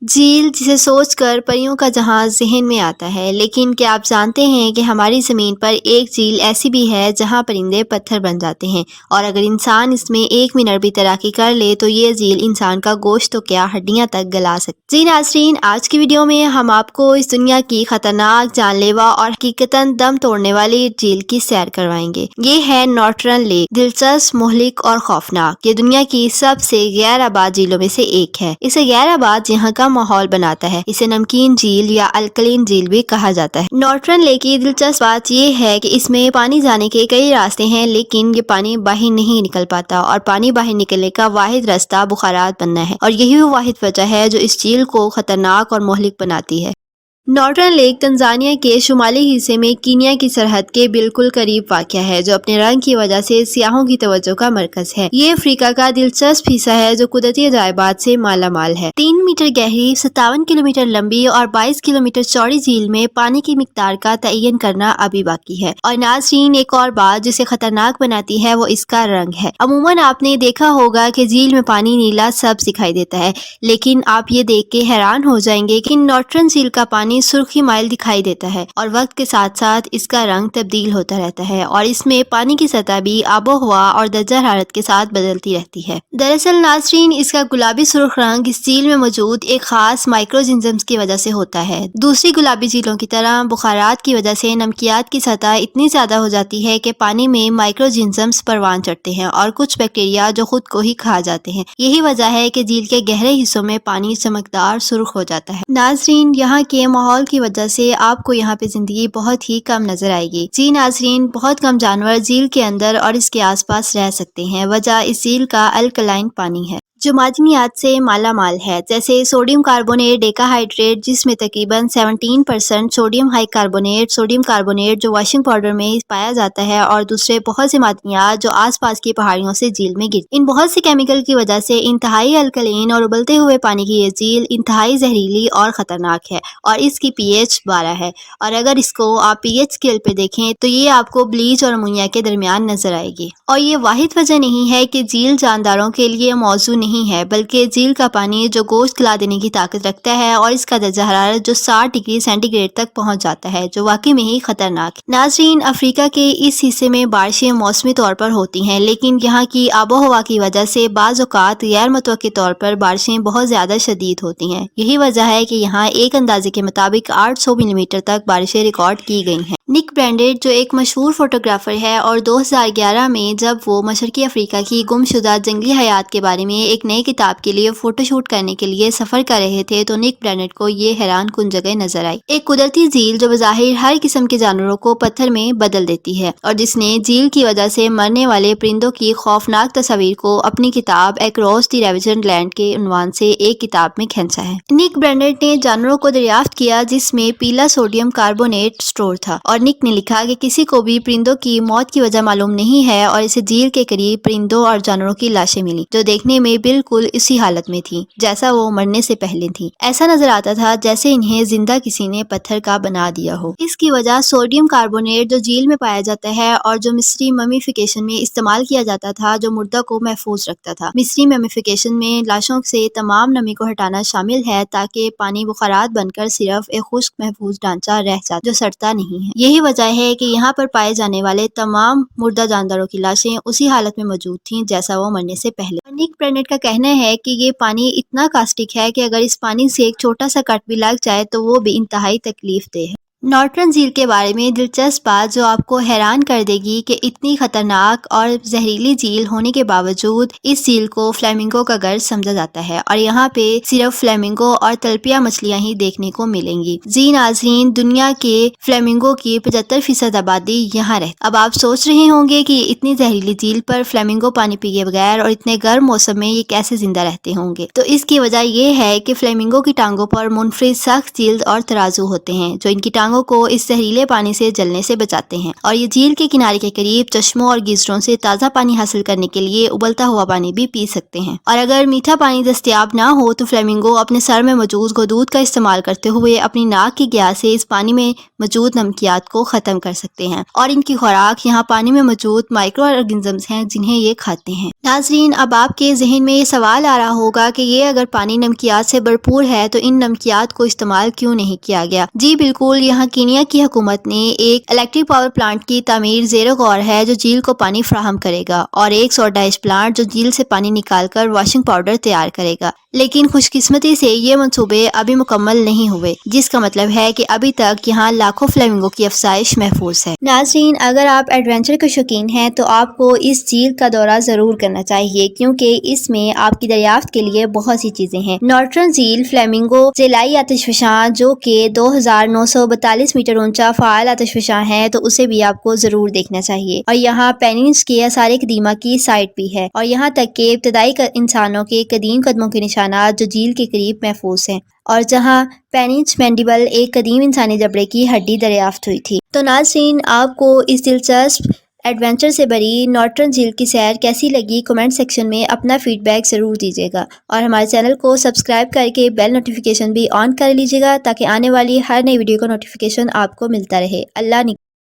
جھیل جسے سوچ کر پریوں کا جہاں ذہن میں آتا ہے، لیکن کیا آپ جانتے ہیں کہ ہماری زمین پر ایک جھیل ایسی بھی ہے جہاں پرندے پتھر بن جاتے ہیں، اور اگر انسان اس میں ایک منٹ بھی تیراکی کر لے تو یہ جھیل انسان کا گوشت تو کیا ہڈیاں تک گلا سکتی۔ جی ناظرین، آج کی ویڈیو میں ہم آپ کو اس دنیا کی خطرناک، جان لیوا اور حقیقتاً دم توڑنے والی جھیل کی سیر کروائیں گے۔ یہ ہے نارٹرن لیک، دلچسپ، مہلک اور خوفناک۔ یہ دنیا کی سب سے غیر آباد جھیلوں میں سے ایک ہے۔ اسے غیر آباد یہاں کا ماحول بناتا ہے۔ اسے نمکین جھیل یا الکلین جھیل بھی کہا جاتا ہے۔ نارٹرن لیک کی دلچسپ بات یہ ہے کہ اس میں پانی جانے کے کئی راستے ہیں، لیکن یہ پانی باہر نہیں نکل پاتا، اور پانی باہر نکلنے کا واحد راستہ بخارات بننا ہے، اور یہی وہ واحد وجہ ہے جو اس جھیل کو خطرناک اور مہلک بناتی ہے۔ نارٹرن لیک تنزانیہ کے شمالی حصے میں کینیا کی سرحد کے بالکل قریب واقع ہے، جو اپنے رنگ کی وجہ سے سیاحوں کی توجہ کا مرکز ہے۔ یہ افریقہ کا دلچسپ حصہ ہے جو قدرتی عجائبات سے مالا مال ہے۔ 3 میٹر گہری، 57 کلومیٹر لمبی اور 22 کلومیٹر چوڑی جھیل میں پانی کی مقدار کا تعین کرنا ابھی باقی ہے۔ اور ناظرین، ایک اور بات جسے خطرناک بناتی ہے وہ اس کا رنگ ہے۔ عموماً آپ نے دیکھا ہوگا کہ جھیل میں پانی نیلا سبز دکھائی دیتا ہے، لیکن آپ یہ دیکھ کے حیران ہو جائیں گے کہ نارٹرن جھیل کا پانی سرخی مائل دکھائی دیتا ہے، اور وقت کے ساتھ ساتھ اس کا رنگ تبدیل ہوتا رہتا ہے، اور اس میں پانی کی سطح بھی آب و ہوا اور درجہ حرارت کے ساتھ بدلتی رہتی ہے۔ دراصل ناظرین، اس کا گلابی سرخ رنگ اس جھیل میں موجود ایک خاص مائکروزمز کی وجہ سے ہوتا ہے۔ دوسری گلابی جھیلوں کی طرح بخارات کی وجہ سے نمکیات کی سطح اتنی زیادہ ہو جاتی ہے کہ پانی میں مائکروزمز پروان چڑھتے ہیں اور کچھ بیکٹیریا جو خود کو ہی کھا جاتے ہیں۔ یہی وجہ ہے کہ جھیل کے گہرے حصوں میں پانی چمکدار سرخ ہو جاتا ہے۔ ناظرین، یہاں کے ماحول کی وجہ سے آپ کو یہاں پہ زندگی بہت ہی کم نظر آئے گی۔ جی ناظرین، بہت کم جانور جھیل کے اندر اور اس کے آس پاس رہ سکتے ہیں۔ وجہ اس جھیل کا الکلائن پانی ہے جو معدنیات سے مالا مال ہے، جیسے سوڈیم کاربونیٹ ڈیکا ہائیڈریٹ، جس میں تقریباً 17% sodium high carbonate, sodium carbonate جو واشنگ پاؤڈر میں پایا جاتا ہے، اور دوسرے بہت سے معدنیات جو آس پاس کی پہاڑیوں سے جھیل میں گرتے ہیں۔ ان بہت سے کیمیکل کی وجہ سے انتہائی الکلین اور ابلتے ہوئے پانی کی یہ جھیل انتہائی زہریلی اور خطرناک ہے، اور اس کی پی ایچ 12 ہے، اور اگر اس کو آپ پی ایچ اسکیل پہ دیکھیں تو یہ آپ کو بلیچ اور امونیا کے درمیان نظر آئے گی۔ اور یہ واحد وجہ نہیں ہے کہ جھیل جانداروں کے لیے موزوں نہیں ہے، بلکہ جھیل کا پانی جو گوشت گلا دینے کی طاقت رکھتا ہے، اور اس کا درجہ حرارت جو 60 ڈگری سینٹی گریڈ تک پہنچ جاتا ہے، جو واقعی میں ہی خطرناک ہے۔ ناظرین، افریقہ کے اس حصے میں بارشیں موسمی طور پر ہوتی ہیں، لیکن یہاں کی آب و ہوا کی وجہ سے بعض اوقات غیر متوقع طور پر بارشیں بہت زیادہ شدید ہوتی ہیں۔ یہی وجہ ہے کہ یہاں ایک اندازے کے مطابق 800 ملی میٹر تک بارشیں ریکارڈ کی گئی ہیں۔ نک برینڈٹ جو ایک مشہور فوٹوگرافر ہے، اور 2011 میں جب وہ مشرقی افریقہ کی گم شدہ جنگلی حیات کے بارے میں ایک نئی کتاب کے لیے فوٹو شوٹ کرنے کے لیے سفر کر رہے تھے، تو نک برینڈٹ کو یہ حیران کن جگہ نظر آئی۔ ایک قدرتی جھیل جو بظاہر ہر قسم کے جانوروں کو پتھر میں بدل دیتی ہے، اور جس نے جھیل کی وجہ سے مرنے والے پرندوں کی خوفناک تصاویر کو اپنی کتاب اکراس دی ریویجنڈ لینڈ کے عنوان سے ایک کتاب میں کھینچا ہے۔ نک برینڈٹ نے جانوروں کو دریافت کیا جس میں پیلا سوڈیم کاربونیٹ اسٹور تھا، اور نک نے لکھا کہ کسی کو بھی پرندوں کی موت کی وجہ معلوم نہیں ہے، اور اسے جھیل کے قریب پرندوں اور جانوروں کی لاشیں ملی جو دیکھنے میں بالکل اسی حالت میں تھیں جیسا وہ مرنے سے پہلے تھیں۔ ایسا نظر آتا تھا جیسے انہیں زندہ کسی نے پتھر کا بنا دیا ہو۔ اس کی وجہ سوڈیم کاربونیٹ جو جھیل میں پایا جاتا ہے، اور جو مصری ممیفیکیشن میں استعمال کیا جاتا تھا، جو مردہ کو محفوظ رکھتا تھا۔ مصری ممیفیکیشن میں لاشوں سے تمام نمی کو ہٹانا شامل ہے تاکہ پانی بخارات بن کر صرف ایک خشک محفوظ ڈھانچہ رہ جائے جو سڑتا نہیں ہے۔ یہی وجہ ہے کہ یہاں پر پائے جانے والے تمام مردہ جانداروں کی لاشیں اسی حالت میں موجود تھیں جیسا وہ مرنے سے پہلے۔ نک برینڈٹ کا کہنا ہے کہ یہ پانی اتنا کاسٹک ہے کہ اگر اس پانی سے ایک چھوٹا سا کٹ بھی لگ جائے تو وہ بھی انتہائی تکلیف دہ ہے۔ نارٹرن جھیل کے بارے میں دلچسپ بات جو آپ کو حیران کر دے گی کہ اتنی خطرناک اور زہریلی جھیل ہونے کے باوجود اس جھیل کو فلیمنگو کا گھر سمجھا جاتا ہے، اور یہاں پہ صرف فلیمنگو اور تلپیا مچھلیاں ہی دیکھنے کو ملیں گی۔ جی ناظرین، دنیا کے فلیمنگو کی 75% آبادی یہاں رہتی۔ اب آپ سوچ رہے ہوں گے کہ اتنی زہریلی جھیل پر فلیمنگو پانی پیے بغیر اور اتنے گرم موسم میں یہ کیسے زندہ رہتے ہوں گے؟ تو اس کی وجہ یہ ہے کہ فلیمنگو کی ٹانگوں پر منفرد سخت جلد اور ترازو ہوتے ہیں جو ان کی ٹانگوں ٹانگوں کو اس زہریلے پانی سے جلنے سے بچاتے ہیں، اور یہ جھیل کے کنارے کے قریب چشموں اور گیزروں سے تازہ پانی حاصل کرنے کے لیے ابلتا ہوا پانی بھی پی سکتے ہیں۔ اور اگر میٹھا پانی دستیاب نہ ہو تو فلیمنگو اپنے سر میں موجود غدود کا استعمال کرتے ہوئے اپنی ناک کی گیا سے اس پانی میں موجود نمکیات کو ختم کر سکتے ہیں، اور ان کی خوراک یہاں پانی میں موجود مائکرو آرگنزمز ہیں جنہیں یہ کھاتے ہیں۔ ناظرین، اب آپ کے ذہن میں یہ سوال آ رہا ہوگا کہ یہ اگر پانی نمکیات سے بھرپور ہے تو ان نمکیات کو استعمال کیوں نہیں کیا گیا؟ جی بالکل، یہاں کینیا کی حکومت نے ایک الیکٹرک پاور پلانٹ کی تعمیر زیر غور ہے جو جھیل کو پانی فراہم کرے گا، اور ایک سوڈا ایش پلانٹ جو جھیل سے پانی نکال کر واشنگ پاؤڈر تیار کرے گا۔ لیکن خوش قسمتی سے یہ منصوبے ابھی مکمل نہیں ہوئے، جس کا مطلب ہے کہ ابھی تک یہاں لاکھوں فلیمنگو کی افزائش محفوظ ہے۔ ناظرین، اگر آپ ایڈونچر کے شوقین ہیں تو آپ کو اس جھیل کا دورہ ضرور کرنا چاہیے، کیونکہ اس میں آپ کی دریافت کے لیے بہت سی چیزیں ہیں۔ نارٹرن جھیل فلیمنگو جیلائی آتش فشاں جو کہ 2942 میٹر اونچا فعال آتش فشاں ہے، تو اسے بھی آپ کو ضرور دیکھنا چاہیے۔ اور یہاں پیننس کے آثار قدیمہ کی سائٹ بھی ہے، اور یہاں تک کہ ابتدائی انسانوں کے قدیم قدموں کے نشانات جو جھیل کے قریب محفوظ ہیں، اور جہاں پیننس مینڈیبل ایک قدیم انسانی جبڑے کی ہڈی دریافت ہوئی تھی۔ تو ناظرین، آپ کو اس دلچسپ ایڈونچر سے بری نارٹرن جھیل کی سیر کیسی لگی؟ کمنٹ سیکشن میں اپنا فیڈ بیک ضرور دیجیے گا، اور ہمارے چینل کو سبسکرائب کر کے بیل نوٹیفیکیشن بھی آن کر لیجیے گا تاکہ آنے والی ہر نئی ویڈیو کا نوٹیفیکیشن آپ کو ملتا رہے۔ اللہ